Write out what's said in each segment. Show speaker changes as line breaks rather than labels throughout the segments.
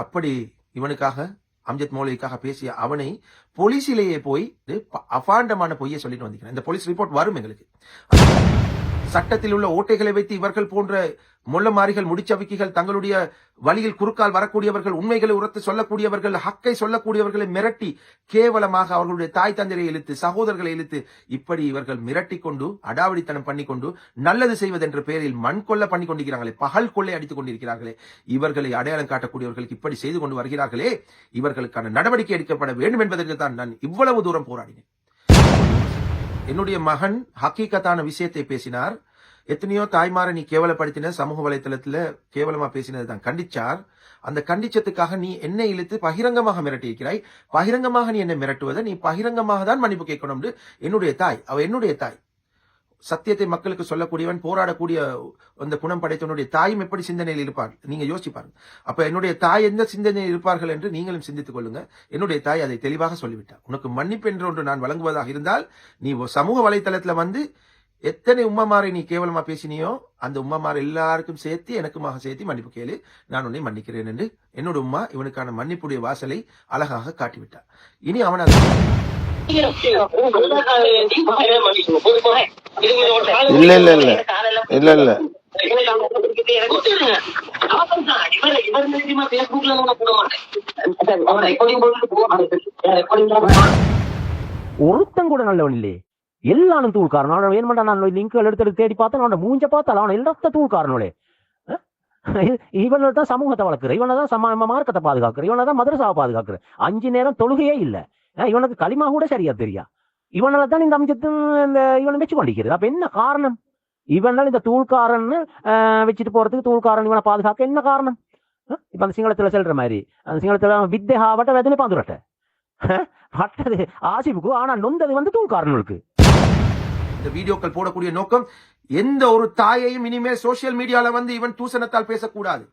அப்படி இவனுக்காக அம்ஜத் மௌலவிக்காக பேசிய அவனை போலீசிலேயே போய் அபாண்டமான பொய்யை சொல்லிட்டு வந்திருக்கிறான். இந்த போலீஸ் ரிப்போர்ட் வரும் எங்களுக்கு. சட்டத்தில் உள்ள ஓட்டைகளை வைத்து இவர்கள் போன்ற மொள்ளமாரிகள் முடிச்சவிக்கிகள் தங்களுடைய வழியில் குறுக்கால் வரக்கூடியவர்கள், உண்மைகளை உரத்து சொல்லக்கூடியவர்கள், ஹக்கை சொல்லக்கூடியவர்களை மிரட்டி கேவலமாக அவர்களுடைய தாய் தந்தையை இழுத்து சகோதரர்களை இழுத்து இப்படி இவர்கள் மிரட்டி கொண்டு அடாவடித்தனம் பண்ணிக்கொண்டு நல்லது செய்வதென்ற பெயரில் மண் கொள்ள பண்ணி கொண்டிருக்கிறார்களே, பகல் கொள்ளை அடித்துக் கொண்டிருக்கிறார்களே, இவர்களை அடையாளம் காட்டக்கூடியவர்களுக்கு இப்படி செய்து கொண்டு வருகிறார்களே, இவர்களுக்கான நடவடிக்கை எடுக்கப்பட வேண்டும் என்பதற்கு தான் நான் இவ்வளவு தூரம் போராடினேன். என்னுடைய மகன் ஹக்கீகத்தான விஷயத்தை பேசினார். எத்தனையோ தாய்மாரை நீ கேவலப்படுத்தின, சமூக வலைத்தளத்துல கேவலமா பேசினது தான் கண்டிச்சார். அந்த கண்டிச்சத்துக்காக நீ என்னை இழுத்து பகிரங்கமாக மிரட்டியிருக்கிறாய். பகிரங்கமாக நீ என்னை மிரட்டுவதை நீ பகிரங்கமாக தான் மன்னிப்பு கேட்கணும். என்னுடைய தாய், அவ என்னுடைய தாய், சத்தியத்தை மக்களுக்கு சொல்லக்கூடியவன், போராடக்கூடிய அந்த குணம் படைத்தவனுடைய தாயும் எப்படி சிந்தனையில் இருப்பார் நீங்க யோசிச்சு பாருங்க. அப்ப என்னுடைய தாய் எந்த சிந்தனையில் இருப்பார்கள் என்று நீங்களும் சிந்தித்துக் கொள்ளுங்க. என்னுடைய தாய் அதை தெளிவாக சொல்லிவிட்டார். உனக்கு மன்னிப்பு என்று ஒன்று நான் வழங்குவதாக இருந்தால் நீ சமூக வலைத்தளத்துல வந்து எத்தனை உம்மமாரை நீ கேவலமா பேசினியோ அந்த உம்மமார் எல்லாருக்கும் சேர்த்து எனக்குமாக சேர்த்து மன்னிப்பு கேளு, நான் உன்னை மன்னிக்கிறேன் என்று என்னோட உம்மா இவனுக்கான மன்னிப்புடைய வாசலை அழகாக காட்டிவிட்டார். இனி அவன்
இல்ல இல்ல இல்ல இல்ல இல்ல
ஒருத்தன் கூட நல்லவன் இல்லையே, எல்லாரும் தூள்காரன். ஏன் பண்ணா நான் லிங்க்கள் எடுத்து தேடி பார்த்தேன், அவன் மூஞ்ச பார்த்தால அவன் எல்லாத்த தூள்காரனோட. இவனை தான் சமூகத்தை வளர்க்குற, இவனை தான் மார்க்கத்தை பாதுகாக்கிற, இவனை தான் மதரசாவை பாதுகாக்கிற. 5 நேரம் தொழுகையே இல்ல, இவனுக்கு களிமா கூட சரியா தெரியா. இவனால தான் இந்த அம்ஜத்து இவனை வச்சு கொண்டிருக்கிறது. அப்ப என்ன காரணம்? இவனால் இந்த தூள்காரன் வச்சுட்டு போறதுக்கு, தூள்காரன் இவனை பாதுகாக்க என்ன காரணம்? இப்ப அந்த சிங்களத்துல செல்ற மாதிரி, அந்த சிங்களத்துல வித்தேகாவட்ட வேதனை பாந்துரட்ட பட்டது ஆசிப்புக்கு, ஆனா நொந்தது வந்து தூள்காரனுக்கு.
இந்த வீடியோக்கள் போடக்கூடிய நோக்கம் எந்த ஒரு தாயையும் இனிமேல் சோசியல் மீடியால வந்து இவன் தூசணத்தால் பேசக்கூடாது,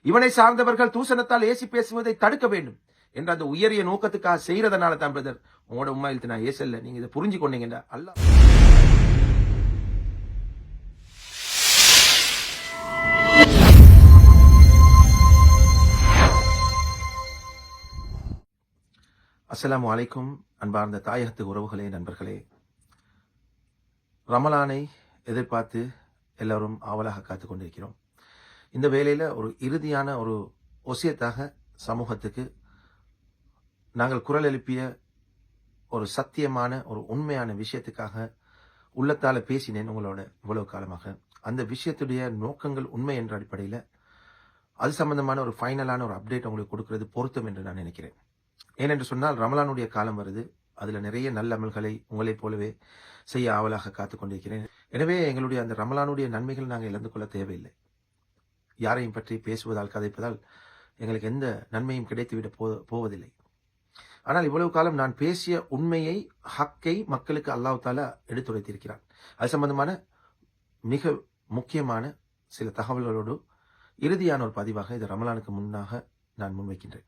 இவனை சார்ந்தவர்கள் தூசணத்தால் ஏசி பேசுவதை தடுக்க வேண்டும் என்ற அந்த உயரிய நோக்கத்துக்காக செய்யறதுனால தான் பிரதர் உங்களோட உண்மை எழுத்து நான் ஏசல்ல. நீங்க இதை புரிஞ்சு கொண்டீங்கடா. அல்லாஹ் அஸ்ஸலாமு அலைக்கும். அன்பார்ந்த தாயகத்து உறவுகளே, நண்பர்களே, ரமலானை எதிர்பார்த்து எல்லாரும் ஆவலாக காத்துக் கொண்டிருக்கிறோம். இந்த வேளையில ஒரு இறுதியான ஒரு ஒசியத்தாக சமூகத்துக்கு நாங்கள் குரல் எழுப்பிய ஒரு சத்தியமான ஒரு உண்மையான விஷயத்துக்காக உள்ளத்தால பேசினேன் உங்களோட இவ்வளவு காலமாக. அந்த விஷயத்துடைய நோக்கங்கள் உண்மை என்ற அடிப்படையில் அது சம்பந்தமான ஒரு ஃபைனலான ஒரு அப்டேட் உங்களுக்கு கொடுக்கிறது பொருத்தம் என்று நான் நினைக்கிறேன். ஏனென்று சொன்னால் ரமலானுடைய காலம் வருது. அதுல நிறைய நல்ல அமல்களை உங்களைப் போலவே செய்ய ஆவலாக காத்துக் கொண்டிருக்கிறேன். எனவே எங்களுடைய அந்த ரமலானுடைய நன்மைகள் நாங்கள் இழந்து கொள்ள தேவையில்லை. யாரையும் பற்றி பேசுவதால், கதைப்பதால் எங்களுக்கு எந்த நன்மையும் கிடைத்துவிட போவதில்லை. ஆனால் இவ்வளவு காலம் நான் பேசிய உண்மையை, ஹக்கை மக்களுக்கு அல்லாஹ் தஆலா எடுத்துரைத்திருக்கிறான். அது சம்பந்தமான மிக முக்கியமான சில தகவல்களோடு இறுதியான ஒரு பதிவாக இது ரமலானுக்கு முன்னாக நான் முன்வைக்கின்றேன்.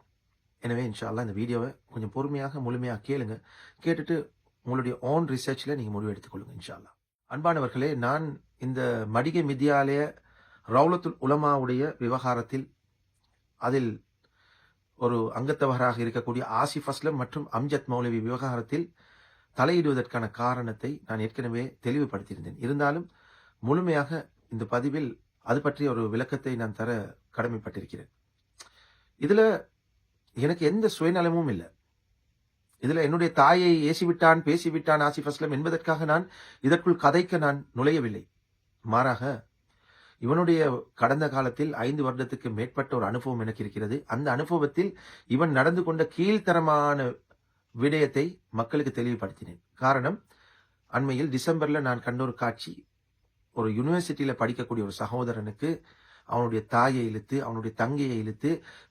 எனவே இன்ஷா அல்லாஹ் இந்த வீடியோவை கொஞ்சம் பொறுமையாக முழுமையாக கேளுங்க. கேட்டுட்டு உங்களுடைய ஓன் ரிசர்ச்ல நீங்க முடிவு எடுத்துக்கொள்ளுங்க இன்ஷா அல்லாஹ். அன்பானவர்களே, நான் இந்த மடிகை வித்யாலய ரவுலத்துல் உலமாவுடைய விவகாரத்தில் அதில் ஒரு அங்கத்தவராக இருக்கக்கூடிய ஆசிஃப் அஸ்லம் மற்றும் அம்ஜத் மௌலவி விவகாரத்தில் தலையிடுவதற்கான காரணத்தை நான் ஏற்கனவே தெளிவுபடுத்தியிருந்தேன். இருந்தாலும் முழுமையாக இந்த பதிவில் அது பற்றிய ஒரு விளக்கத்தை நான் தர கடமைப்பட்டிருக்கிறேன். இதுல எனக்கு எந்த சுயநலமும் இல்லை. இதுல என்னுடைய தாயை ஏசிவிட்டான், பேசிவிட்டான் ஆசிஃப் அஸ்லம் என்பதற்காக நான் இதற்குள் கதைக்க நான் நுழையவில்லை. மாறாக இவனுடைய கடந்த காலத்தில் 5 வருடத்துக்கு மேற்பட்ட ஒரு அனுபவம் எனக்கு இருக்கிறது. அந்த அனுபவத்தில் இவன் நடந்து கொண்ட கீழ்த்தரமான விடயத்தை மக்களுக்கு தெளிவுபடுத்தினேன். காரணம், அண்மையில் டிசம்பர்ல நான் கண்ட ஒரு காட்சி, ஒரு யூனிவர்சிட்டியில படிக்கக்கூடிய ஒரு சகோதரனுக்கு அவனுடைய தாயை இழுத்து, அவனுடைய தங்கையை இழுத்து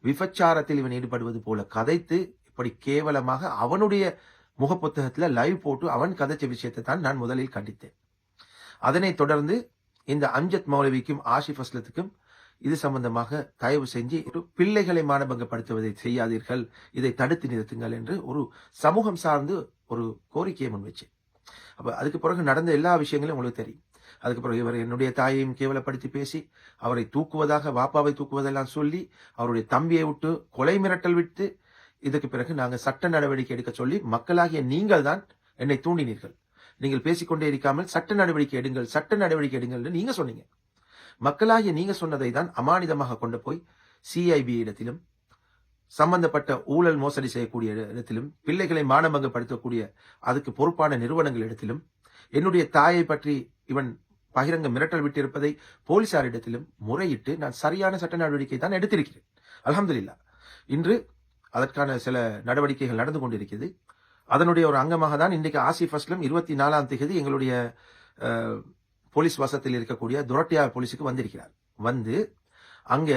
விபச்சாரத்தில் இவன் ஈடுபடுவது போல கதைத்து, இப்படி கேவலமாக அவனுடைய முகப்புத்தகத்துல லைவ் போட்டு அவன் கதைச்ச விஷயத்தை தான் நான் முதலில் கண்டித்தேன். அதனைத் தொடர்ந்து இந்த அம்ஜத் மௌலவிக்கும் ஆசிஃப் அஸ்லத்துக்கும் இது சம்பந்தமாக தயவு செஞ்சு பிள்ளைகளை மானபங்கப்படுத்துவதை செய்யாதீர்கள், இதை தடுத்து நிறுத்துங்கள் என்று ஒரு சமூகம் சார்ந்து ஒரு கோரிக்கையை முன்வச்சேன். அப்ப அதுக்கு பிறகு நடந்த எல்லா விஷயங்களும் உங்களுக்கு தெரியும். அதுக்கப்புறம் இவர் என்னுடைய தாயையும் கேவலப்படுத்தி பேசி அவரை தூக்குவதாக வாப்பாவை தூக்குவதெல்லாம் சொல்லி அவருடைய தம்பியை விட்டு கொலை மிரட்டல் விட்டு இதுக்கு பிறகு நாங்கள் சட்ட நடவடிக்கை எடுக்க சொல்லி மக்களாகிய நீங்கள் தான் என்னை தூண்டினீர்கள். நீங்கள் பேசிக்கொண்டே இருக்காமல் சட்ட நடவடிக்கை எடுங்கள், சட்ட நடவடிக்கை எடுங்கள் நீங்க சொன்னீங்க. மக்களாகிய நீங்க சொன்னதை தான் அமானிதமாக கொண்டு போய் சிஐபி இடத்திலும் சம்பந்தப்பட்ட ஊழல் மோசடி செய்யக்கூடிய இடத்திலும் பிள்ளைகளை மானபங்கப்படுத்தக்கூடிய அதுக்கு பொறுப்பான நிறுவனங்கள் இடத்திலும் என்னுடைய தாயை பற்றி இவன் பகிரங்க மிரட்டல் விட்டிருப்பதை போலீசாரிடத்திலும் முறையிட்டு நான் சரியான சட்ட நடவடிக்கை தான் எடுத்திருக்கிறேன். அல்ஹம்துலில்லாஹ். இன்று அதற்கான சில நடவடிக்கைகள் நடந்து கொண்டிருக்கிறது. அதனுடைய ஒரு அங்கமாக தான் இன்றைக்கு ஆசிஃப் அஸ்லம் 24ஆம் தேதி எங்களுடைய போலீஸ் வசத்தில் இருக்கக்கூடிய துரட்டியா போலீஸுக்கு வந்திருக்கிறார். வந்து அங்க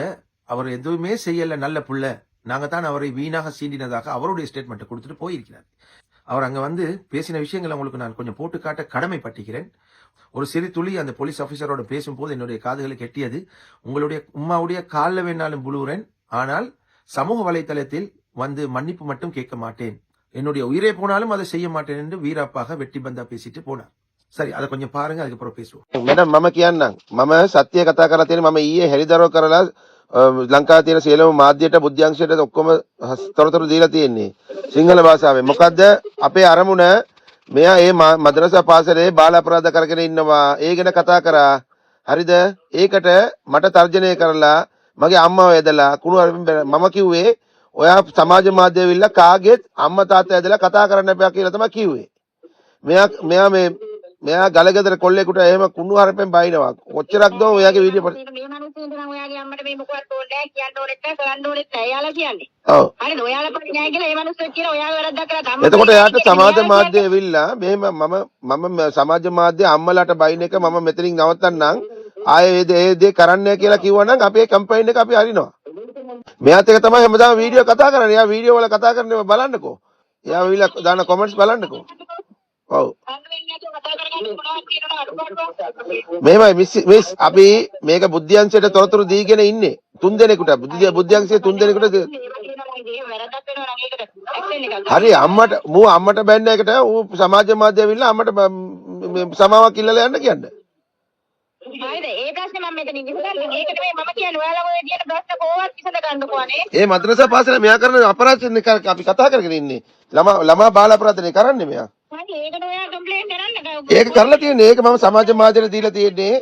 அவர் எதுவுமே செய்யல, நல்ல புள்ள, நாங்க தான் அவரை வீணாக சீண்டினதாக அவருடைய ஸ்டேட்மெண்ட்டை கொடுத்துட்டு போயிருக்கிறார். அவர் அங்க வந்து பேசின விஷயங்களை உங்களுக்கு நான் கொஞ்சம் போட்டு காட்ட கடமைப்பட்டிருக்கிறேன். ஒரு சிறு துளி அந்த போலீஸ் ஆபீசரோட பேசும்போது என்னுடைய காதுகளுக்கு எட்டியது. உங்களுடைய உம்மாவுடைய காலில் வேணாலும் புழுவுறேன், ஆனால் சமூக வலைத்தளத்தில் வந்து மன்னிப்பு மட்டும் கேட்க மாட்டேன், என்னுடைய உயிரே போனாலும் அதை செய்ய மாட்டேன் என்று வீராப்பாக வெட்டி பந்தா பேசிட்டு போனார். சரி, அதை கொஞ்சம் பாருங்க, அதுக்கப்புறம் பேசுவோம்.
மேடம் මම කියන්නම් මම සත්‍ය කතා කරලා තියෙන මම ඊයේ හෙළිදරව් කරලා ලංකාවේ තියෙන සියලුම මාධ්‍යයට බුද්ධ්‍යංශයට ඔක්කොම තොරතුරු දීලා තියෙන්නේ සිංහල භාෂාවෙන්. මොකද්ද අපේ අරමුණ? මෙයා ඒ මද්‍රසා පාසලේ බාල අපරාධ කරගෙන ඉන්නවා, ඒ ගැන කතා කරා. හරිද? ඒකට මට තර්ජනය කරලා මගේ අම්මව ඇදලා කුණු මම කිව්වේ ඔයා සමාජ මාධ්‍ය ඇවිල්ලා කාගේත් අම්මා තාත්තා ඇදලා කතා කරන්න එපා කියලා තමයි කිව්වේ. මෙයා ගලගෙදර කොල්ලෙකුට එහෙම කුණු හරපෙන් බයිනවා. කොච්චරක්ද ඔයාගේ වීඩියෝ
මේ මිනිස්සුන්ට නම් ඔයාගේ අම්මට මේ මොකවත් ඕනේ නැහැ, කියන්න ඕනෙත් නැහැ, කරන්න ඕනෙත් නැහැ. එයාලා කියන්නේ.
ඔව්.
හරිද? ඔයාලා පරිඥාය කියලා මේ මිනිස්සු කියන ඔයාගේ වැරද්දක් කරලා තමයි.
එතකොට එයාට සමාජ මාධ්‍ය ඇවිල්ලා මෙහෙම මම සමාජ මාධ්‍ය අම්මලාට බයින් එක මම මෙතනින් නවත්තන්නම්, ආයේ ඒ දේ කරන්න කියලා කිව්වනම් අපේ කැම්පේන් එක අපි හරිනවා. මෙයාත් එක තමයි හැමදාම වීඩියෝ කතා කරන්නේ. එයා වීඩියෝ වල කතා කරන්නේ බලන්නකෝ. එයා විලා දාන කමෙන්ට්ස් බලන්නකෝ. ඔව්. මෙහෙමයි මිස් අපි මේක බුද්ධ්‍යංශයට තොරතුරු දීගෙන ඉන්නේ. 3 දෙනෙකුට බුද්ධ්‍යංශයේ 3 දෙනෙකුට හරි අම්මට බැන්න එකට ඌ සමාජ මාධ්‍ය ඇවිල්ලා අම්මට සමාවක් ඉල්ලලා යන්න කියන්නේ.
හරිද? ඒ ප්‍රශ්නේ මම මෙතනින් විසඳන්නේ. ඒකට මේ මම කියන්නේ ඔයාලා ඔය කියන ප්‍රශ්න කොහොමවත් විසඳ ගන්නකෝ අනේ.
ඒ මද්‍රසා පාසලේ මෙයා කරන අපරාධනේ අපි කතා කරගෙන ඉන්නේ. ළමා බාල අපරාධනේ කරන්නේ මෙයා.
හරි, ඒකට ඔයා කම්ප්ලේන්ට් කරන්න.
ඒක කරලා තියෙන්නේ. ඒක මම සමාජ මාධ්‍යට දීලා තියෙන්නේ.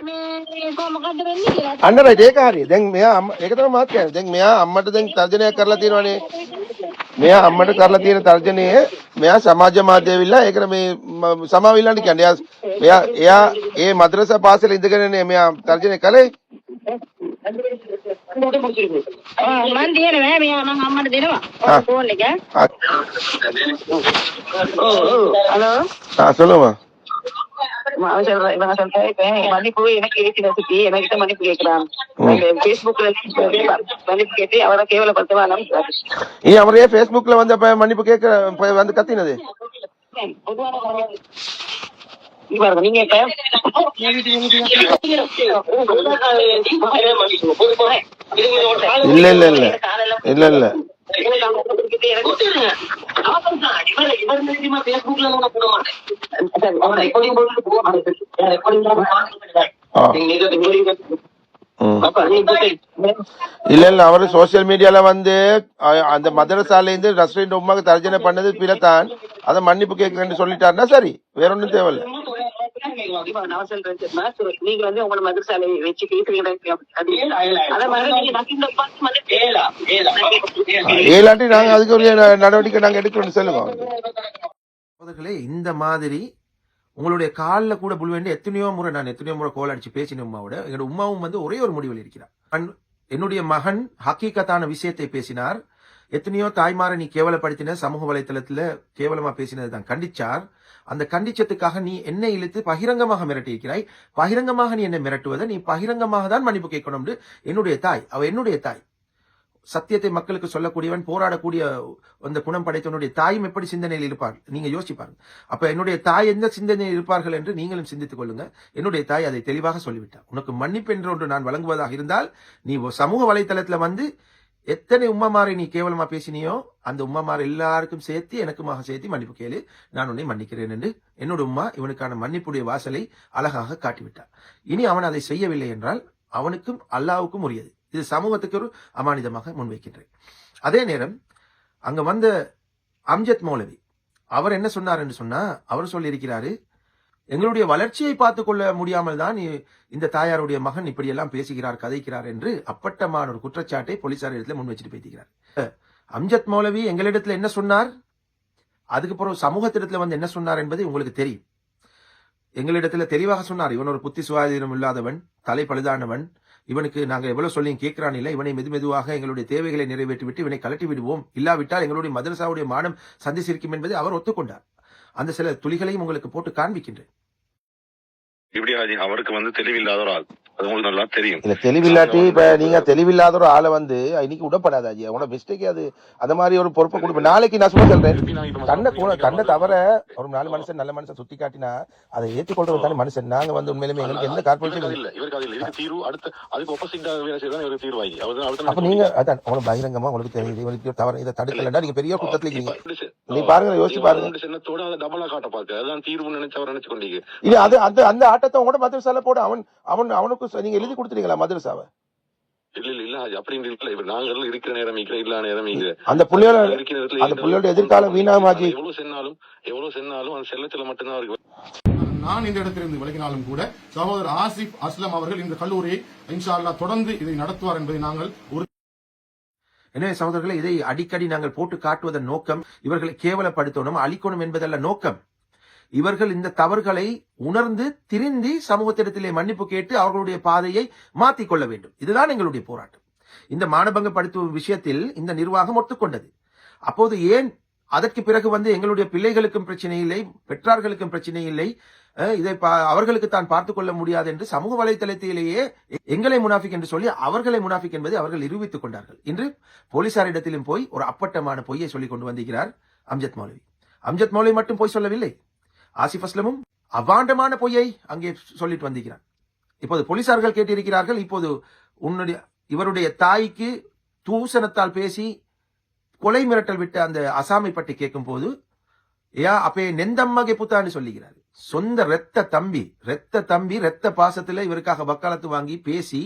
මේ කොහොමද වෙන්නේ කියලා.
අන්න රයිට්, ඒක හරිය. දැන් මෙයා ඒක තමයි මාත් කියන්නේ. දැන් මෙයා අම්මට දැන් තර්ජනයක් කරලා තියෙනවානේ. මෙයා අම්මට කරලා තියෙන තර්ජනය මෙයා සමාජ මාධ්‍ය ඇවිල්ලා ඒකට මේ සමාව ඉල්ලන්න කියන්නේ. එයා ඒ මද්‍රසා පාසලේ ඉඳගෙනනේ මෙයා තර්ජනය කළේ.
මන් දෙනවා මෙයා මම අම්මට දෙනවා. ෆෝන් එක. ஹலோ.
சொல்லுமா.
இவங்க சொல்றேன் மன்னிப்பு எனக்கு ஏற்றி என்கிட்ட மன்னிப்பு கேட்கிறான். பேஸ்புக்ல மன்னிப்பு கேட்டு அவரை கேவலப்படுத்தவான்.
அவர் ஏன் பேஸ்புக்ல வந்து மன்னிப்பு கேட்க வந்து கத்தினது?
பாருங்க நீங்க இப்ப
இல்ல இல்ல அவரு சோசியல் மீடியால வந்து அந்த மதரசால இருந்து ரஸ்ரீன் உமாக்கு தர்ஜனை பண்ணது பிறத்தான், அதை மன்னிப்பு கேட்கறேன்னு சொல்லிட்டாருன்னா சரி, வேற ஒன்றும் தேவையில்லை.
நீங்க வந்து உங்களோட மதரசாலை வச்சு
ஏலாட்டி நாங்க அதுக்கு ஒரு நடவடிக்கை நாங்க எடுக்கணும்னு சொல்லுங்க.
இந்த மாதிரி உங்களுடைய காலில் கூட புல் வேண்டிய எத்தனையோ முறை கோல் அடிச்சு பேசின உமாவோட என்னோட உமாவும் வந்து ஒரே ஒரு முடிவில் இருக்கிறார். என்னுடைய மகன் ஹக்கீக்கத்தான விஷயத்தை பேசினார். எத்தனையோ தாய்மாரை நீ கேவலப்படுத்தின, சமூக வலைத்தளத்துல கேவலமா பேசினது தான் கண்டிச்சார். அந்த கண்டிச்சத்துக்காக நீ என்னை இழுத்து பகிரங்கமாக மிரட்டி இருக்கிறாய். பகிரங்கமாக நீ என்னை மிரட்டுவதை நீ பகிரங்கமாக தான் மன்னிப்பு கேட்கணும். என்னுடைய தாய், அவ என்னுடைய தாய், சத்தியத்தை மக்களுக்கு சொல்லக்கூடியவன், போராடக்கூடிய அந்த குணம் படைத்தவனுடைய தாயும் எப்படி சிந்தனையில் இருப்பார் நீங்க யோசிச்சு பாருங்க. அப்ப என்னுடைய தாய் எந்த சிந்தனையில் இருப்பார்கள் என்று நீங்களும் சிந்தித்துக் கொள்ளுங்க. என்னுடைய தாய் அதை தெளிவாக சொல்லிவிட்டார். உனக்கு மன்னிப்பு என்ற ஒன்று நான் வழங்குவதாக இருந்தால் நீ சமூக வலைத்தளத்துல வந்து எத்தனை உம்மமாரை நீ கேவலமா பேசினியோ அந்த உம்மமார் எல்லாருக்கும் சேர்த்து எனக்குமாக சேர்த்து மன்னிப்பு கேளு, நான் உன்னை மன்னிக்கிறேன் என்று என்னோட உம்மா இவனுக்கான மன்னிப்புடைய வாசலை அழகாக காட்டிவிட்டார். இனி அவன் அதை செய்யவில்லை என்றால் அவனுக்கும் அல்லாவுக்கும் உரியது. இது சமூகத்துக்கு ஒரு அமானிதமாக முன்வைக்கின்றேன். அதே நேரம் அங்க வந்த அம்ஜத் மௌலவி அவர் என்ன சொன்னார் என்று சொன்னா, அவர் சொல்லியிருக்கிறாரு, எங்களுடைய வளர்ச்சியை பார்த்துக் கொள்ள முடியாமல் தான் இந்த தாயாருடைய மகன் இப்படியெல்லாம் பேசுகிறார், கதைக்கிறார் என்று அப்பட்டமான ஒரு குற்றச்சாட்டை போலீசார் இடத்துல முன் வச்சுட்டு பேசுகிறார். அம்ஜத் மௌலவி எங்களிடத்துல என்ன சொன்னார், அதுக்கு பிறகு சமூகத்திடத்துல வந்து என்ன சொன்னார் என்பது உங்களுக்கு தெரியும். எங்களிடத்துல தெளிவாக சொன்னார், இவன் ஒரு புத்தி சுவாதீனம் இல்லாதவன், தலை பழுதானவன், இவனுக்கு நாங்க எவ்வளவு சொல்லியும் கேட்கிறான் இல்லை, இவனை மெதுவாக எங்களுடைய தேவைகளை நிறைவேற்றிவிட்டு இவனை கலட்டி விடுவோம், இல்லாவிட்டால் எங்களுடைய மதரசாவுடைய மானம் சந்திச்சிருக்கும் என்பதை அவர் ஒத்துக்கொண்டார். அந்த சில துளிகளையும் உங்களுக்கு போட்டு காண்பிக்கின்றேன்.
இப்படி அவருக்கு வந்து தெளிவில்லாத ஒரு ஆள், அது உங்களுக்கு நல்லா தெரியும்.
இல்ல தெளிவில்லாட்டி இப்ப நீங்க தெளிவில்லாத ஒரு ஆளை வந்து இன்னைக்கு விடப்படாது ஆஜி, அவனோட மிஸ்டேக் அது. அந்த மாதிரி ஒரு பொறுப்பை கொடுப்பேன். நாளைக்கு நான் சும்மா சொல்றேன், தன்னை தவிர ஒரு 4 மனுஷன் நல்ல மனுஷன் சுத்தி காட்டினா அதை ஏற்றுக்கொள்றது தானே மனுஷன். நாங்க வந்து உண்மையிலுமே எங்களுக்கு எந்த கார்பரேஷன்
இல்ல, இவருக்கு அது இல்ல. இதுக்கு தீர்வு அடுத்து அதுக்கு ஆப்போசிட்டா வேலை செய்யதான் இவருக்கு தீர்வாகி.
அப்ப நீங்க அதான் உங்களுக்கு பகிரங்கமா உங்களுக்கு தெரியுது, இவருக்கு தவறு இதை தடுக்கலன்னா நீங்க பெரிய குற்றத்துல இருக்கீங்க. நீ பாருங்க, யோசிச்சு பாருங்க.
சின்னத்தோட அதை டபுளா காட்ட பார்க்க அதுதான் தீர்வு நினைச்சவர் நினைச்சு கொண்டீங்க.
இல்ல அது அந்த அந்த ஆட்டத்தை உங்களோட மதரசால போட அவனுக்கு நீங்க எழுதி கொடுத்துட்டீங்களா மதரசாவை?
இல்ல அப்படின்னு இல்ல. இப்ப நாங்கள் இருக்கிற நேரம் இல்ல நேரம்
அந்த புள்ளியோட எதிர்காலம் வீணாமாஜி.
எவ்வளவு சென்னாலும் அந்த செல்லத்துல மட்டும்தான் இருக்கு.
நான் இந்த இடத்திலிருந்து விலகினாலும் கூட சகோதரர் ஆசிப் அஸ்லம் அவர்கள் இந்த கல்லூரியை இன்ஷா அல்லாஹ் தொடர்ந்து இதை நடத்துவார் என்பதை நாங்கள்
எனவே சகோதரர்களை, இதை அடிக்கடி நாங்கள் போட்டு காட்டுவதன் நோக்கம் இவர்களை கேவலப்படுத்தணும், அழிக்கணும் என்பதல்ல நோக்கம். இவர்கள் இந்த தவறுகளை உணர்ந்து திருந்தி சமூகத்திடத்திலே மன்னிப்பு கேட்டு அவர்களுடைய பாதையை மாற்றிக்கொள்ள வேண்டும். இதுதான் எங்களுடைய போராட்டம். இந்த மானபங்கப்படுத்தும் விஷயத்தில் இந்த நிர்வாகம் ஒத்துக்கொண்டது. அப்போது ஏன் அதற்கு பிறகு வந்து எங்களுடைய பிள்ளைகளுக்கும் பிரச்சனை இல்லை, பெற்றார்களுக்கும் பிரச்சனை இல்லை, இதை அவர்களுக்கு தான் பார்த்துக் கொள்ள முடியாது என்று சமூக வலைதளத்திலேயே எங்களை முனாஃபிக் என்று சொல்லி அவர்களை முனாஃபிக் என்பதை அவர்கள் நிரூபித்துக் கொண்டார்கள். இன்று போலீசாரிடத்திலும் போய் ஒரு அப்பட்டமான பொய்யை சொல்லிக் கொண்டு வந்திருக்கிறார் அம்ஜத் மௌலவி. அம்ஜத் மௌலவி மட்டும் போய் சொல்லவில்லை, ஆசிப் அஸ்லமும் அவாண்டமான பொய்யை அங்கே சொல்லிட்டு வந்திருக்கிறார். இப்போது போலீசார்கள் கேட்டிருக்கிறார்கள், இப்போது இவருடைய தாய்க்கு தூசணத்தால் பேசி கொலை மிரட்டல் விட்ட அந்த அசாமை பற்றி கேட்கும் போது அப்பே நெந்தம்ಮಗೆ புத்தான்னு சொல்லுகிறார். சொந்த ரத்த தம்பி ரத்த பாசத்துல இவருக்காக வக்காலத்து வாங்கி பேசி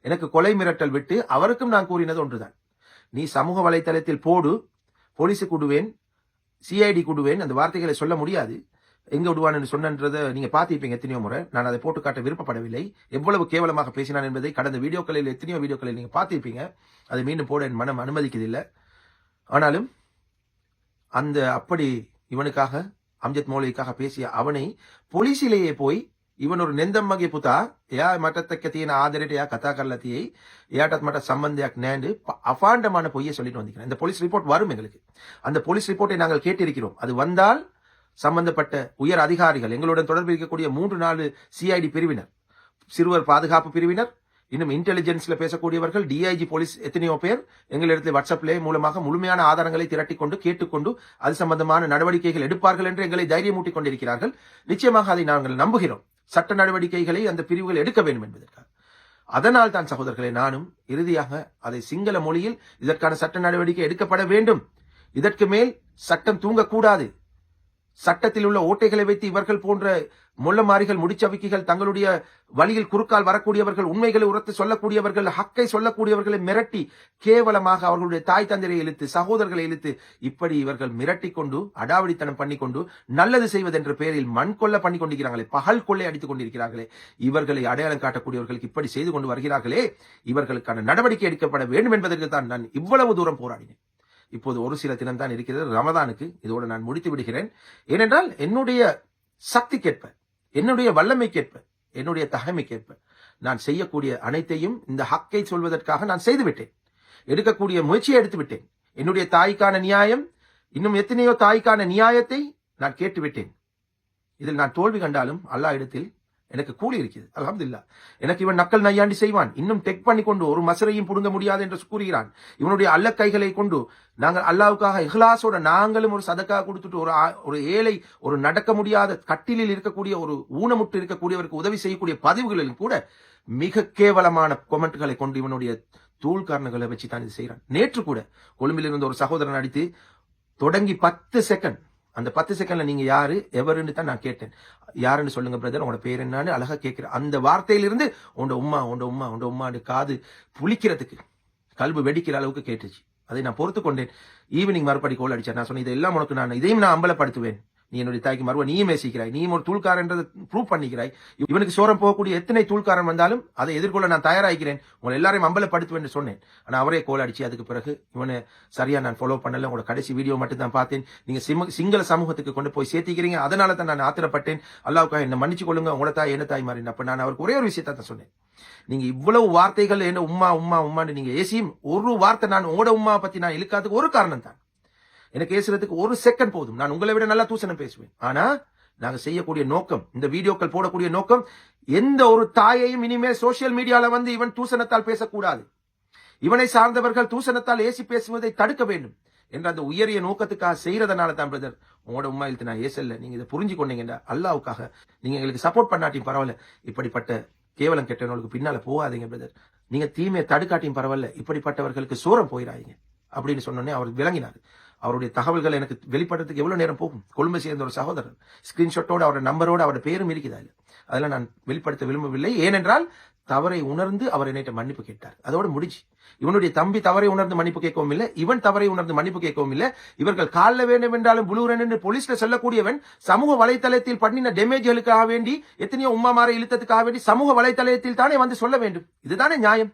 எனக்கு கொலை மிரட்டல் விட்டு அவருக்கும் நான் கூறினது ஒன்றுதான், நீ சமூக வலைத்தளத்தில் போடு, போலீஸுக்கு விடுவேன், சிஐடி கூடுவேன், அந்த வார்த்தைகளை சொல்ல முடியாது, எங்க விடுவான்னு சொன்னதை நீங்க பார்த்திருப்பீங்க எத்தனையோ முறை. நான் அதை போட்டு காட்ட விருப்பப்படவில்லை. எவ்வளவு கேவலமாக பேசினான் என்பதை கடந்த வீடியோக்களில் எத்தனையோ வீடியோக்களில் நீங்க பார்த்திருப்பீங்க. அதை மீண்டும் போட என் மனம் அனுமதிக்கதில்லை. ஆனாலும் அந்த அப்படி இவனுக்காக அம்ஜத் மௌலவிக்காக பேசிய அவனை போலீசிலேயே போய் ಇವನು ನೆಂದಮ್ಮಗೆ ಪುತ ಯಾ ಮಠತಕ್ಕೆ ತೀನ ಆದರೆಟ್ ಯಾ ಕಥಾ ಕರ್ಲತಿயை யாட்டத் மட்ட சம்பந்தியாக் நேண்டு அபாண்டமான பொய்யை சொல்லிட்டு வந்திருக்கிறேன். இந்த போலீஸ் ரிப்போர்ட் வரும் எங்களுக்கு. அந்த போலீஸ் ரிப்போர்ட்டை நாங்கள் கேட்டிருக்கிறோம். அது வந்தால் சம்பந்தப்பட்ட உயர் அதிகாரிகள், எங்களுடன் தொடர்பு இருக்கக்கூடிய 3-4 சிஐடி பிரிவினர், சிறுவர் பாதுகாப்பு பிரிவினர், இன்னும் இன்டெலிஜென்ஸ்ல பேசக்கூடியவர்கள், டிஐஜி போலீஸ் எத்தனையோ பேர் எங்களிடத்தில் வாட்ஸ்அப்லே மூலமாக முழுமையான ஆதாரங்களை திரட்டிக் கொண்டு கேட்டுக்கொண்டு அது சம்பந்தமான நடவடிக்கைகள் எடுப்பார்கள் என்று எங்களை தைரியமூட்டிக் கொண்டிருக்கிறார்கள். நிச்சயமாக அதை நாங்கள் நம்புகிறோம். சட்ட நடவடிக்கைகளை அந்த பிரிவுகள் எடுக்க வேண்டும் என்பதற்காக. அதனால் தான் சகோதரர்களே, நானும் இறுதியாக அதை சிங்கள மொழியில் இதற்கான சட்ட நடவடிக்கை எடுக்கப்பட வேண்டும், இதற்கு மேல் சட்டம் தூங்கக்கூடாது, சட்டத்தில் உள்ள ஓட்டைகளை வைத்து இவர்கள் போன்ற முள்ளமாரிகள், முடிச்சவிக்கிகள், தங்களுடைய வழியில் குறுக்கால் வரக்கூடியவர்கள், உண்மைகளை உரத்து சொல்லக்கூடியவர்கள், ஹக்கை சொல்லக்கூடியவர்களை மிரட்டி கேவலமாக அவர்களுடைய தாய் தந்தையை இழுத்து, சகோதரர்களை இழுத்து, இப்படி இவர்கள் மிரட்டி கொண்டு அடாவடித்தனம் பண்ணிக்கொண்டு நல்லது செய்வதென்ற பெயரில் மண் கொள்ள பண்ணி கொண்டிருக்கிறார்களே, பகல் கொள்ளை அடித்துக் கொண்டிருக்கிறார்களே, இவர்களை அடையாளம் காட்டக்கூடியவர்களுக்கு இப்படி செய்து கொண்டு வருகிறார்களே, இவர்களுக்கான நடவடிக்கை எடுக்கப்பட வேண்டும் என்பதற்கு தான் நான் இவ்வளவு தூரம் போராடினேன். இப்போது ஒரு சில தினம் தான் இருக்கிறது ரமதானுக்கு. இதோடு நான் முடித்து விடுகிறேன். ஏனென்றால் என்னுடைய சக்திக்கேற்ப, என்னுடைய வல்லமைக்கேற்ப, என்னுடைய தகமைக்கேற்ப நான் செய்யக்கூடிய அனைத்தையும் இந்த ஹக்கை சொல்வதற்காக நான் செய்துவிட்டேன். எடுக்கக்கூடிய முயற்சியை எடுத்து விட்டேன். என்னுடைய தாய்க்கான நியாயம், இன்னும் எத்தனையோ தாய்க்கான நியாயத்தை நான் கேட்டுவிட்டேன். இதில் நான் தோல்வி கண்டாலும் அல்லாஹ் இடத்தில் எனக்கு கூலி இருக்கிறது. அல்ஹம்துலில்லாஹ். எனக்கு இவன் நக்கல் நையாண்டி செய்வான், இன்னும் டெக் பண்ணி கொண்டு ஒரு மசரையும் புடுங்க முடியாது என்று கூறுகிறான். இவனுடைய அல்ல கைகளை கொண்டு நாங்கள் அல்லாவுக்காக இஹ்லாஸோட நாங்களும் ஒரு சதக்கா கொடுத்துட்டு ஒரு ஏழை, ஒரு நடக்க முடியாத கட்டிலில் இருக்கக்கூடிய ஒரு ஊனமுட்டு இருக்கக்கூடியவருக்கு உதவி செய்யக்கூடிய பதிவுகளிலும் கூட மிக கேவலமான கொமெண்ட்களை கொண்டு இவனுடைய தூள்காரர்களை வச்சு தான் இது செய்யறான். நேற்று கூட கொழும்பில் இருந்த ஒரு சகோதரன் அடித்து தொடங்கி 10 செகண்ட், அந்த 10 செகண்ட்ல நீங்க யாரு எவருன்னு தான் நான் கேட்டேன். யாருன்னு சொல்லுங்க பிரதர், உங்களோட பேர் என்னன்னு அழகா கேட்கிறேன். அந்த வார்த்தையிலிருந்து உண்ட உம்மான்னு காது புளிக்கிறதுக்கு கல்வி வெடிக்கிற அளவுக்கு கேட்டுச்சு. அதை நான் பொறுத்து கொண்டேன். ஈவினிங் மறுபடி கோல் அடிச்சேன். நான் சொன்னேன், இதெல்லாம் உனக்கு இதையும் நான் அம்பலப்படுத்துவேன். நீ என்னுடைய தாய்க்கு மறுவ நீயும் நேசிக்கிறாய், நீயும் ஒரு தூள்காரன்றதை ப்ரூவ் பண்ணிக்கிறாய். இவனுக்கு சோரம் போகக்கூடிய எத்தனை தூள்காரன் வந்தாலும் அதை எதிர்கொள்ள நான் தயாராகிறேன், உங்களை எல்லாரையும் அம்பலப்படுத்துவேன் சொன்னேன். ஆனா அவரே கோல் அடிச்சு அதுக்கு பிறகு இவனை சரியா நான் ஃபாலோ பண்ணல, உங்களோட கடைசி வீடியோ மட்டும் தான் பார்த்தேன், நீங்க சிங்கள சமூகத்துக்கு கொண்டு போய் சேர்த்திக்கிறீங்க, அதனால தான் நான் ஆத்திரப்பட்டேன், அல்லாவுக்காக என்ன மன்னிச்சு கொள்ளுங்க, உங்களோட தாய் என்ன தாய் மாதிரி. அப்ப நான் அவருக்கு ஒரே ஒரு விஷயத்தை தான் சொன்னேன், நீங்க இவ்வளவு வார்த்தைகள் என்ன உம்மான்னு நீங்க ஏசியும் ஒரு வார்த்தை நான் உங்களோட உம்மாவை பத்தி நான் இழுக்காதுக்கு ஒரு காரணம் தான். எனக்கு பேசுறதுக்கு ஒரு செகண்ட் போதும், நான் உங்களை விட நல்லா தூசணம் பேசுவேன். ஆனா நாங்க செய்யக்கூடிய நோக்கம், இந்த வீடியோக்கள் போடக்கூடிய நோக்கம், எந்த ஒரு தாயையும் இனிமேல் சோசியல் மீடியால வந்து இவன் தூசணத்தால் பேசக்கூடாது, இவனை சார்ந்தவர்கள் தூசணத்தால் ஏசி பேசுவதை தடுக்க வேண்டும் என்ற அந்த உயரிய நோக்கத்துக்காக செய்யறதுனால தான் பிரதர் உங்களோட உம்மா இழுத்து நான் ஏசல்ல. நீங்க இதை புரிஞ்சு கொண்டீங்கடா, அல்லாவுக்காக நீங்க எங்களுக்கு சப்போர்ட் பண்ணாட்டியும் பரவாயில்ல, இப்படிப்பட்ட கேவலம் கெட்டவர்களுக்கு பின்னால போகாதீங்க பிரதர், நீங்க தீமையை தடுக்காட்டியும் பரவாயில்ல, இப்படிப்பட்டவர்களுக்கு சோரம் போயிடாதீங்க அப்படின்னு சொன்னோன்னே அவர் விளங்கினார். அவருடைய தகவல்கள் எனக்கு வெளிப்படுறதுக்கு எவ்வளவு நேரம் போகும். கொழும்பை சேர்ந்த ஒரு சகோதரர் ஸ்கிரீன்ஷாட்டோட அவரோட நம்பரோட அவரோட பேரும் இருக்குதா, அதெல்லாம் நான் வெளிப்படுத்த விரும்பவில்லை. ஏனென்றால் தவறை உணர்ந்து அவர் என்னிட்ட மன்னிப்பு கேட்டார், அதோட முடிஞ்சு. இவனுடைய தம்பி தவறை உணர்ந்து மன்னிப்பு கேட்கவும் இல்லை, இவன் தவறை உணர்ந்து மன்னிப்பு கேட்கவும் இல்லை. இவர்கள் காலில் வேண்டும் என்றாலும் புளூரன் என்று போலீஸ்ல சொல்லக்கூடியவன் சமூக வலைத்தளத்தில் பண்ணின டேமேஜ்களுக்காக வேண்டி, எத்தனையோ உம்மாமாரை இழுத்ததுக்காக வேண்டி சமூக வலைத்தளத்தில் தானே வந்து சொல்ல வேண்டும். இதுதானே நியாயம்.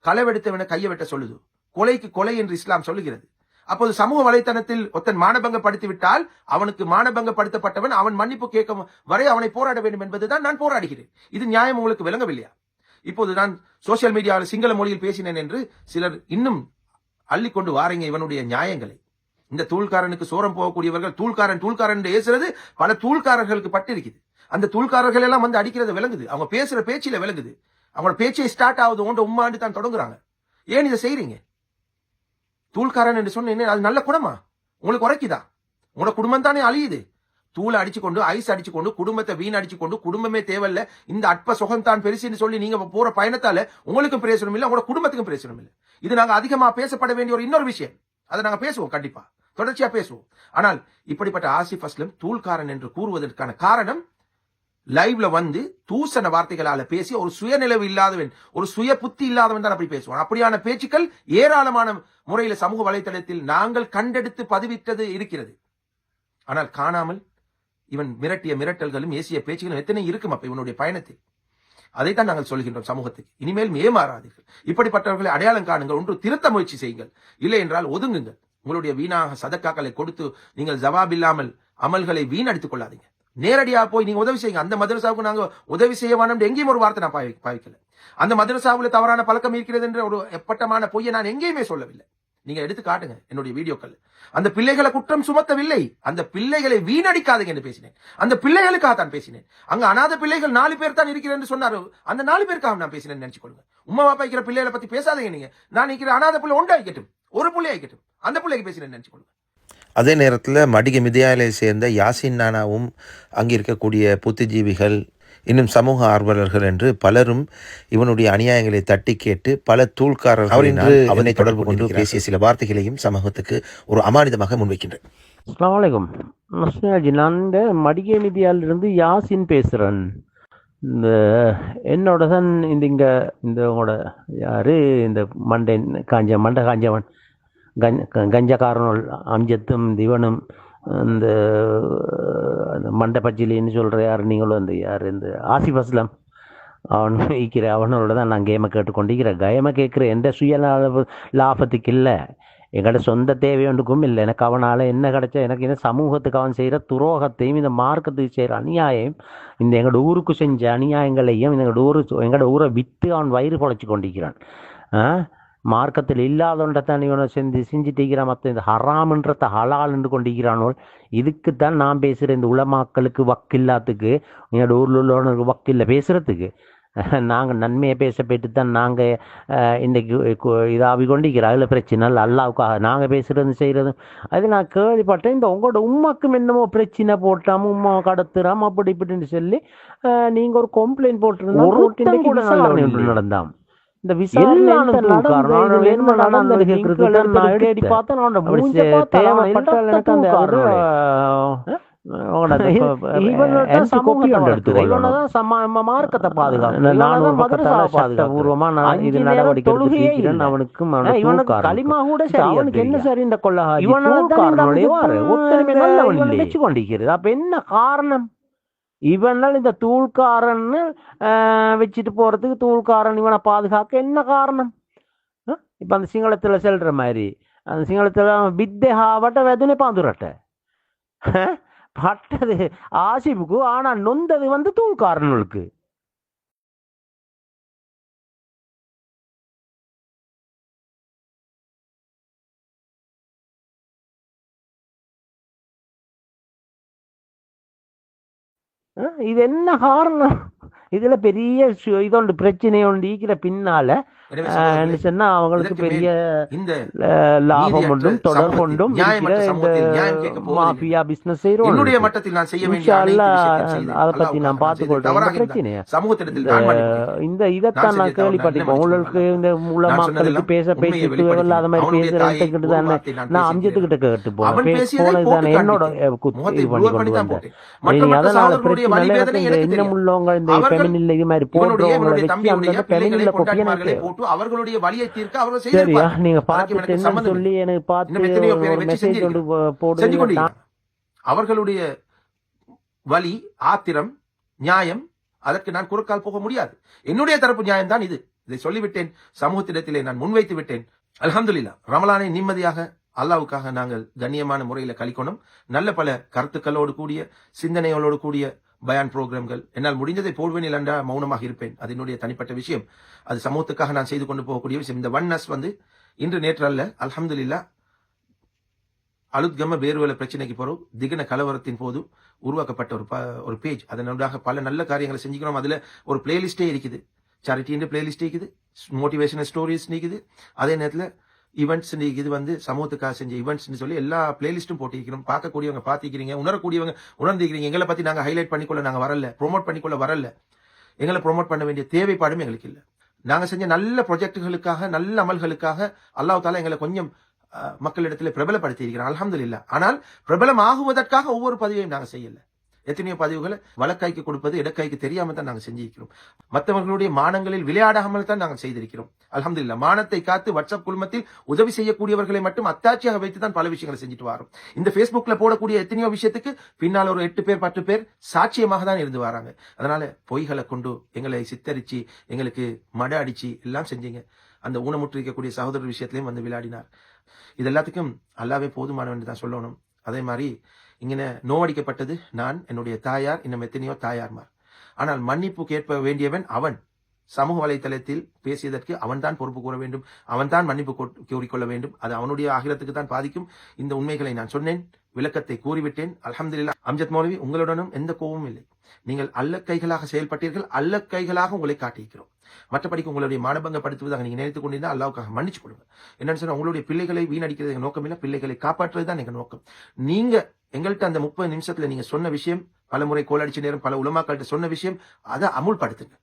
களவெடுத்தவனை கையை வெட்ட சொல்லுது, கொலைக்கு கொலை என்று இஸ்லாம் சொல்லுகிறது. அப்போது சமூக வலைத்தளத்தில் ஒருத்தன் மானபங்கப்படுத்தி விட்டால் அவனுக்கு மானபங்கப்படுத்தப்பட்டவன் அவன் மன்னிப்பு கேட்கும் வரை அவனை போராட வேண்டும் என்பதுதான் நான் போராடுகிறேன். இது நியாயம் உங்களுக்கு விளங்கவில்லையா? இப்போது நான் சோசியல் மீடியாவில் சிங்கள மொழியில் பேசினேன் என்று சிலர் இன்னும் அள்ளிக்கொண்டு வாரீங்க இவனுடைய நியாயங்களை. இந்த தூள்காரனுக்கு சோரம் போகக்கூடியவர்கள் தூள்காரன் என்று ஏசுறது பல தூள்காரர்களுக்கு பட்டிருக்குது. அந்த தூள்காரர்கள் எல்லாம் வந்து அடிக்கிறது விளங்குது, அவங்க பேசுற பேச்சில விளங்குது. அவங்களோட பேச்சை ஸ்டார்ட் ஆகுது ஓண்ட உம்மாண்டு தான் தொடங்குறாங்க. ஏன் இதை செய்றீங்க? தூள்காரன் என்று சொன்னேன், அது நல்ல குணமா? உங்களுக்கு உரைக்குதா? உங்களோட குடும்பம் தானே அழியுது. தூளை அடிச்சுக்கொண்டு ஐஸ் அடிச்சுக்கொண்டு குடும்பத்தை வீணடிச்சு கொண்டு குடும்பமே தேவையில்ல, இந்த அற்ப சுகம்தான் பெருசுன்னு சொல்லி நீங்க போற பயணத்தால உங்களுக்கும் பிரயோசனம் இல்லை, உங்களோட குடும்பத்துக்கும் பிரயோசனம் இல்லை. இது நாங்க அதிகமா பேசப்பட வேண்டிய ஒரு இன்னொரு விஷயம். அதை நாங்க பேசுவோம், கண்டிப்பா தொடர்ச்சியா பேசுவோம். ஆனால் இப்படிப்பட்ட ஆசிஃப் அஸ்லம் தூள்காரன் என்று கூறுவதற்கான காரணம், லைவ்ல வந்து தூசண வார்த்தைகளால பேசி ஒரு சுயநிலவு இல்லாதவன், ஒரு சுய புத்தி இல்லாதவன் தான் அப்படி பேசுவான். அப்படியான பேச்சுக்கள் ஏராளமான முறையில சமூக வலைத்தளத்தில் நாங்கள் கண்டெடுத்து பதிவிட்டது இருக்கிறது. ஆனால் காணாமல் இவன் மிரட்டிய மிரட்டல்களும் ஏசிய பேச்சுகளும் எத்தனை இருக்கும் அப்ப இவனுடைய பயணத்தில். அதைத்தான் நாங்கள் சொல்கின்றோம் சமூகத்துக்கு, இனிமேல் ஏமாறாதீர்கள், இப்படிப்பட்டவர்களை அடையாளம் காணுங்கள், ஒன்று திருத்த முயற்சி செய்யுங்கள், இல்லை என்றால் ஒதுங்குங்கள். உங்களுடைய வீணாக சதக்காக்களை கொடுத்து நீங்கள் ஜவாப் இல்லாமல் அமல்களை வீணடித்துக் கொள்ளாதீங்க. நேரடியா போய் நீங்க உதவி செய்யுங்க. அந்த மதரசாவுக்கு நாங்க உதவி செய்ய வேணும் எங்கேயும் ஒரு வார்த்தை நான் பாவிக்கல. அந்த மதரசாவுல தவறான பழக்கம் இருக்கிறது என்ற ஒரு எப்பட்டமான பொய்யை நான் எங்கேயுமே சொல்லவில்லை. நீங்க எடுத்து காட்டுங்க என்னுடைய வீடியோக்கள். அந்த பிள்ளைகளை குற்றம் சுமத்தவில்லை, அந்த பிள்ளைகளை வீணடிக்காதீங்க என்று பேசினேன். அந்த பிள்ளைகளுக்காக தான் பேசினேன். அங்க அநாத பிள்ளைகள் 4 பேர் தான் இருக்கிறேன் என்று சொன்னாரு, அந்த 4 பேருக்காக நான் பேசினேன் நினைச்சுக்கொள்ளுங்க. உமா பாப்பா இருக்கிற பிள்ளைகளை பத்தி பேசாதீங்க. நீங்க நான் இருக்கிற அநாத பிள்ளை ஒன்றா இருக்கட்டும், ஒரு பிள்ளை ஆகிக்கட்டும், அந்த பிள்ளைக்கு பேசினேன் நினைச்சுக்கொள்ளுங்க.
அதே நேரத்தில் மடிக மிதியாலை சேர்ந்த யாசின் நானாவும் அங்கே இருக்கக்கூடிய புத்திஜீவிகள் இன்னும் சமூக ஆர்வலர்கள் என்று பலரும் இவனுடைய அநியாயங்களை தட்டி கேட்டு பல தூள்காரர்கள் அவனை தொடர்பு கொண்டு பேசிய சில வார்த்தைகளையும் சமூகத்துக்கு ஒரு அமானிதமாக முன்வைக்கின்றேன்.
அஸ்ஸலாமு அலைக்கும். நஸ்ரியாஜி, நான் இந்த மடிகை மீடியாவிலிருந்து யாசின் பேசுகிறேன். இந்த என்னோட தான் இந்த உங்களோட யாரு இந்த மண்டை காஞ்சவன் கஞ்சக்காரனுள் அம்ஜத்தும் திவனும் இந்த மண்டை பச்சிலின்னு சொல்கிற யார் நீங்களும் இந்த யார் இந்த ஆசிஃப் அஸ்லம் அவன் வைக்கிற அவனோட தான் நான் கேமை கேட்டுக்கொண்டிருக்கிறேன். கேமை கேட்குற எந்த சுய லாபத்துக்கு இல்லை, எங்களோட சொந்த தேவையொன்றுக்கும் இல்லை. எனக்கு அவனால் என்ன கிடைச்சா, எனக்கு என்ன சமூகத்துக்கு அவன் செய்கிற துரோகத்தையும் இந்த மார்க்கத்துக்கு செய்கிற அநியாயம், இந்த எங்களோட ஊருக்கு செஞ்ச அநியாயங்களையும் எங்களோட ஊரை விற்று அவன் வயிறு பொழைச்சி கொண்டிருக்கிறான். மார்க்கத்தில் இல்லாதொன்றத்தான் இவனை செஞ்சுட்டிருக்கிறான். மற்ற இந்த ஹராம்ன்றத ஹலால் என்று கொண்டிருக்கிறானோ, இதுக்குத்தான் நான் பேசுகிறேன். இந்த உலமாக்களுக்கு வக்கில்லாத்துக்கு, எங்களோட ஊரில் உள்ளவனுக்கு வக்கில்லை பேசுகிறதுக்கு. நாங்கள் நன்மையை பேச போயிட்டு தான் நாங்கள் இன்றைக்கு இதாகி கொண்டிருக்கிறோம். அதில் பிரச்சனை இல்லை, அல்லாவுக்காக நாங்கள் பேசுகிறது செய்கிறதும். அது நான் கேள்விப்பட்டேன், இந்த உங்களோட உமாக்கும் என்னமோ பிரச்சனை போட்டாம உமா கடத்துறாம அப்படி இப்படின்னு சொல்லி நீங்கள் ஒரு கம்ப்ளைண்ட் போட்டிருந்தோம். நடந்தான் இந்த விசாரணை
எல்லாரும் தூக்காரன். அவனோட என்ன நடந்தது கேக்குறதுக்கு தான் நான்
தேடி
எடுத்தேன்.
பார்த்தேன் அவனோட
அப்படி
மூஞ்ச பார்த்தா
தேவைப்பட்டால் எனக்கு அந்த
மார்க்கத்தை
பூர்வமா நான் இது நடவடிக்கை எடுத்து அவனுக்கும்
களிமா கூட
அவனுக்கு என்ன சரி இந்த கொள்ளஹாஜி
வச்சு கொண்டிருக்கிறது. அப்ப என்ன காரணம்? இவனால் இந்த தூள்காரன் வச்சுட்டு போறதுக்கு தூள்காரன் இவனை பாதுகாக்க என்ன காரணம்? இப்ப அந்த சிங்களத்துல செல்ற மாதிரி அந்த சிங்களத்துல வித்தேஹாவட்ட வெதனை பாந்துரட்ட பட்டது ஆசிப்புக்கு, ஆனா நொந்தது வந்து தூள்காரனுக்கு. இது என்ன காரணம்? இதுல பெரிய இதோண்டு பிரச்சனை ஒன்று ஈக்கிற பின்னால
எனவே சகோதரர்களே,
சொன்னா அவங்களுக்கு
இதற்கு
பெரிய
இந்த
லாபம்
நீதியற்ற
ஒன்றும் தொடர்
சமூகத்தில்,
கொண்டும்
நியாயமற்ற சமூகத்தில் நியாயம் கேட்க போவதில்லை.
மாஃபியா பிசினஸ் செய்யறோம்.
என்னுடைய மட்டத்தில் நான் செய்ய வேண்டிய
இன்ஷா
அனைத்து
அல்லாஹ்
விஷயத்தையும் செய்தேன்.
அதை பத்தி
அல்லாஹ்வுக்காக
நான் பார்த்துக்
செய்தேன்.
கொள்றேன்.
தவறாக
இந்த
இருந்தால்
பிரச்சனையை
சமூகத்திடத்தில் நான் மன்னிப்பு கேட்கிறேன்.
இதைத்தான்
நான்
நான்
செஞ்ச தவறு
கேள்விப்பட்டிருக்கேன்.
நான்
உங்களுக்கு இந்த மூல
நான்
மக்களுக்கு
சொன்னதெல்லாம்
பேச
உண்மையை
பேச்சு
வெளிப்படுத்தினேன்.
இல்லாத மாதிரி
அவனுடைய தாயை
பேசுறேன்
ஒரு
தானே
வார்த்தை நான்
நான்
பேசியிருக்கிறேன்.
அம்ஜத்துக்கிட்ட கேட்டு
அவன்
போனேன்.
பேசியதை
போனது
போட்டு
தானே என்னோட
காண்பித்தேன். முகத்தை
இது பண்ணி
ப்ளூர்
கொண்டு
பண்ணி தான்
வந்தேன்.
போட்டேன். மற்ற மற்ற
அதனால
சகோதரர்களுடைய
பிரச்சனை
வலிவேதனை
இந்த
எனக்கு
இன்னும்
தெரியும்.
உள்ளவங்க இந்த
அவர்கள்
பெமினில் இது மாதிரி
இவனுடைய
போன்றவங்களை வச்சு
தம்பியுடைய
அந்த
பிள்ளைகளை
பெமினில் கொப்பிய
பொட்டியான்மார்களை
எனக்கு
போட்டு அவர்களுடைய வலியை தீர்க்க அவர்கள்
சரியா
செய்திருப்பார்கள்.
நீங்க
அதற்கு
பார்த்துட்டு
எனக்கு
என்னன்னு
சம்பந்தம்
சொல்லி எனக்கு
இன்னும்
பார்த்து
எத்தனையோ பேரை
ஒரு
வச்சு
மெசேஜ் கொண்டு
செஞ்சு
போடுங்க.
கொண்டிருக்கிறார். அவர்களுடைய வலி, ஆத்திரம், நியாயம், அதற்கு நான் குறுக்கால் போக முடியாது. என்னுடைய தரப்பு நியாயம் தான் இது. இதை சொல்லிவிட்டேன். சமூகத்திடத்திலே நான் முன்வைத்து விட்டேன். அல்ஹம்துலில்லாஹ், ரமலானை நிம்மதியாக அல்லாஹ்வுக்காக நாங்கள் கண்ணியமான முறையில கழிக்கணும். நல்ல பல கருத்துக்களோடு கூடிய சிந்தனைகளோடு கூடிய பயான் புரோகிராம்கள் என்னால் முடிந்ததை போடுவேன், இல்லைன்றா மௌனமாக இருப்பேன். அது என்னுடைய தனிப்பட்ட விஷயம். அது சமூகத்துக்காக நான் செய்து கொண்டு போகக்கூடிய விஷயம். இந்த ஒன்னஸ் வந்து இன்று நேற்று அல்ல. அல்ஹம்துலில்லாஹ், அலுத்கம பேருவல பிரச்சனைக்கு போறோம் திகன கலவரத்தின் போது உருவாக்கப்பட்ட ஒரு பேஜ். அதனூடாக பல நல்ல காரியங்களை செஞ்சுக்கிறோம். அதுல ஒரு பிளேலிஸ்டே இருக்குது. சேரிட்டி பிளேலிஸ்ட் இருக்குது, மோட்டிவேஷனல் ஸ்டோரிஸ் இருக்குது, அதே நேரத்தில் ஈவெண்ட்ஸ் இது வந்து சமூகத்துக்காக செஞ்ச ஈவெண்ட்ஸ் சொல்லி எல்லா பிளேலிஸ்டும் போட்டிருக்கிறோம். பார்க்கக்கூடியவங்க பார்த்திருக்கிறீங்க, உணரக்கூடியவங்க உணர்ந்திருக்கிறீங்க. எங்களை பத்தி நாங்க ஹைலைட் பண்ணிக்கொள்ள நாங்க வரல, ப்ரொமோட் பண்ணிக்கொள்ள வரல. எங்களை ப்ரொமோட் பண்ண வேண்டிய தேவைப்பாடும் எங்களுக்கு இல்லை. நாங்க செஞ்ச நல்ல ப்ரொஜெக்டுகளுக்காக, நல்ல அமல்களுக்காக அல்லாஹ் தாலா எங்களை கொஞ்சம் மக்களிடத்தில் பிரபலப்படுத்தி இருக்கிறார். அல்ஹம்துலில்லாஹ். ஆனால் பிரபலம் ஆகுவதற்காக ஒவ்வொரு பதிவையும் நாங்க செய்யல. எத்தனையோ பதிவுகளை வலக்கைக்கு கொடுப்பது இடக்கைக்கு தெரியாம தான் நாங்க செஞ்சிருக்கிறோம். மற்றவர்களுடைய மானங்களில் விளையாடாமல் தான் நாங்கள் செய்திருக்கிறோம். அல்ஹம்துலில்லாஹ். மானத்தை காத்து வாட்ஸ்அப் குழுமத்தில் உதவி செய்யக்கூடியவர்களை மட்டும் அத்தாட்சியாக வைத்து தான் பல விஷயங்களை செஞ்சுட்டு வரோம். இந்த Facebookல போடக்கூடிய எத்தனையோ விஷயத்துக்கு பின்னால் ஒரு 8 பேர் 10 பேர் சாட்சியமாக தான் இருந்து வராங்க. அதனால பொய்களை கொண்டு எங்களை சித்தரிச்சு எங்களுக்கு மட அடிச்சு எல்லாம் செஞ்சீங்க. அந்த ஊனமுற்றிருக்கக்கூடிய சகோதரர் விஷயத்திலையும் வந்து விளையாடினார். இது எல்லாத்துக்கும் அல்லாவே போதுமானவன் தான் சொல்லணும். அதே மாதிரி இங்கே நோவடிக்கப்பட்டது நான், என்னுடைய தாயார், இன்னும் எத்தனையோ தாயார்மார். ஆனால் மன்னிப்பு கேட்க வேண்டியவன் அவன். சமூக வலைத்தளத்தில் பேசியதற்கு அவன் தான் பொறுப்பு கூற வேண்டும், அவன் தான் மன்னிப்பு கூறிக்கொள்ள வேண்டும். அது அவனுடைய ஆகிரத்துக்கு தான் பாதிக்கும். இந்த உண்மைகளை நான் சொன்னேன், விளக்கத்தை கூறிவிட்டேன். அல்ஹம்துலில்லாஹ். அம்ஜத் மௌலவி, உங்களுடனும் எந்த கோபமும் இல்லை. நீங்கள் அல்லக்கைகளாக செயல்பட்டீர்கள், அல்லக்கைகளாக உங்களை காட்டியிருக்கிறோம். மற்றபடிக்கு உங்களுடைய மானபங்கப்படுத்துவதாக நீங்க நினைத்துக் கொண்டிருந்தால் அல்லாஹ்வுக்காக மன்னிச்சு கொடுங்க. என்னன்னு சொன்னா, உங்களுடைய பிள்ளைகளை வீணடிக்கிறது எங்க நோக்கம் இல்லை, பிள்ளைகளை காப்பாற்றுவது தான் எங்க நோக்கம். நீங்க எங்கள்கிட்ட அந்த 30 நிமிஷத்துல நீங்க சொன்ன விஷயம், பல முறை கோலடிச்ச நேரம் பல உலமாக்கள்கிட்ட சொன்ன விஷயம், அதை அமுல்படுத்துங்க.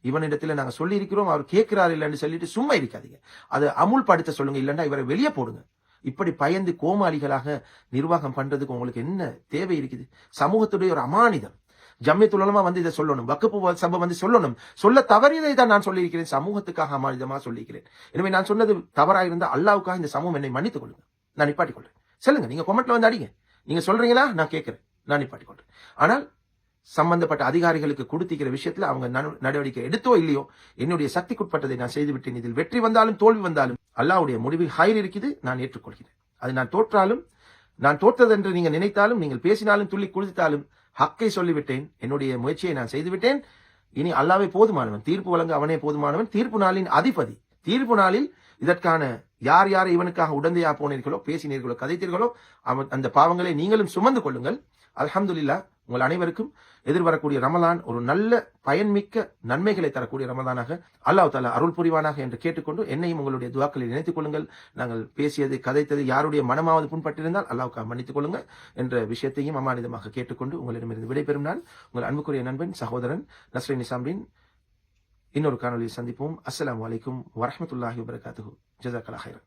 இவனிடத்துல நாங்க சொல்லி இருக்கிறோம், அவர் கேட்கிறார் இல்லைன்னு சொல்லிட்டு சும்மா இருக்காதீங்க. அதை அமுல்படுத்த சொல்லுங்க. இல்லைன்னா இவரை வெளியே போடுங்க. இப்படி பயந்து கோமாளிகளாக நிர்வாகம் பண்றதுக்கு உங்களுக்கு என்ன தேவை இருக்குது? சமூகத்துடைய ஒரு அமானிதம். ஜம்மியத்துல் உலமா வந்து இதை சொல்லணும், வக்ஃபு சபை வந்து சொல்லணும். சொல்ல தவறியதை தான் நான் சொல்லியிருக்கிறேன், சமூகத்துக்காக அமானிதமாக சொல்லியிருக்கிறேன். எனவே நான் சொன்னது தவறாக இருந்தால் அல்லாஹ்வுக்காக இந்த சமூகம் என்னை மன்னித்துக் கொள்ளுங்க. நான் நிப்பாட்டிக் கொள்றேன். சொல்லுங்க, நீங்க கமெண்ட்ல வந்து அடிங்க. நீங்க சொல்றீங்களா, நான் கேட்கிறேன், நான் நிப்பாட்டிக் கொள்றேன். ஆனால் சம்பந்தப்பட்ட அதிகாரிகளுக்கு கொடுத்திருக்கிற விஷயத்துல அவங்க நடவடிக்கை எடுத்தோ இல்லையோ, என்னுடைய சக்திக்குட்பட்டதை நான் செய்துவிட்டேன். இதில் வெற்றி வந்தாலும் தோல்வி வந்தாலும் அல்லாஹ்வுடைய முடிவில் ஹைர் இருக்குது, நான் ஏற்றுக்கொள்கிறேன். அது நான் தோற்றாலும், நான் தோற்றது என்று நீங்க நினைத்தாலும், நீங்கள் பேசினாலும் துள்ளி குளித்தாலும் ஹக்கை சொல்லிவிட்டேன். என்னுடைய முயற்சியை நான் செய்துவிட்டேன். இனி அல்லாஹ்வே போதுமானவன், தீர்ப்பு வழங்க அவனே போதுமானவன், தீர்ப்பு நாளின் அதிபதி. தீர்ப்பு நாளில் இதற்கான யார் யார் இவனுக்காக உடந்தையா போனீர்களோ, பேசினீர்களோ, கதைத்தீர்களோ, அந்த பாவங்களை நீங்களும் சுமந்து கொள்ளுங்கள். அல்ஹம்துலில்லாஹ். உங்கள் அனைவருக்கும் எதிர்வரக்கூடிய ரமலான் ஒரு நல்ல பயன்மிக்க நன்மைகளை தரக்கூடிய ரமலானாக அல்லாஹ் தஆலா அருள் புரிவானாக என்று கேட்டுக்கொண்டு, என்னையும் உங்களுடைய துஆக்களில் நினைத்துக் கொள்ளுங்கள். நாங்கள் பேசியது கதைத்தது யாருடைய மனமாவது புண்பட்டிருந்தால் அல்லாஹ்வுக்காக மன்னித்துக் கொள்ளுங்கள் என்ற விஷயத்தையும் அமானிதமாக கேட்டுக்கொண்டு உங்களிடமிருந்து விடைபெறும் நான் உங்கள் அன்புக்குரிய நண்பன் சகோதரன் நஸ்ரீன் நிசாம்தீன் இன்னொரு காணொலியை சந்திப்போம். அஸ்ஸலாமு அலைக்கும் வரஹ்மத்துல்லாஹி வபரகாத்துஹு. ஜஸாக்கல்லாஹ் ஹைரன்.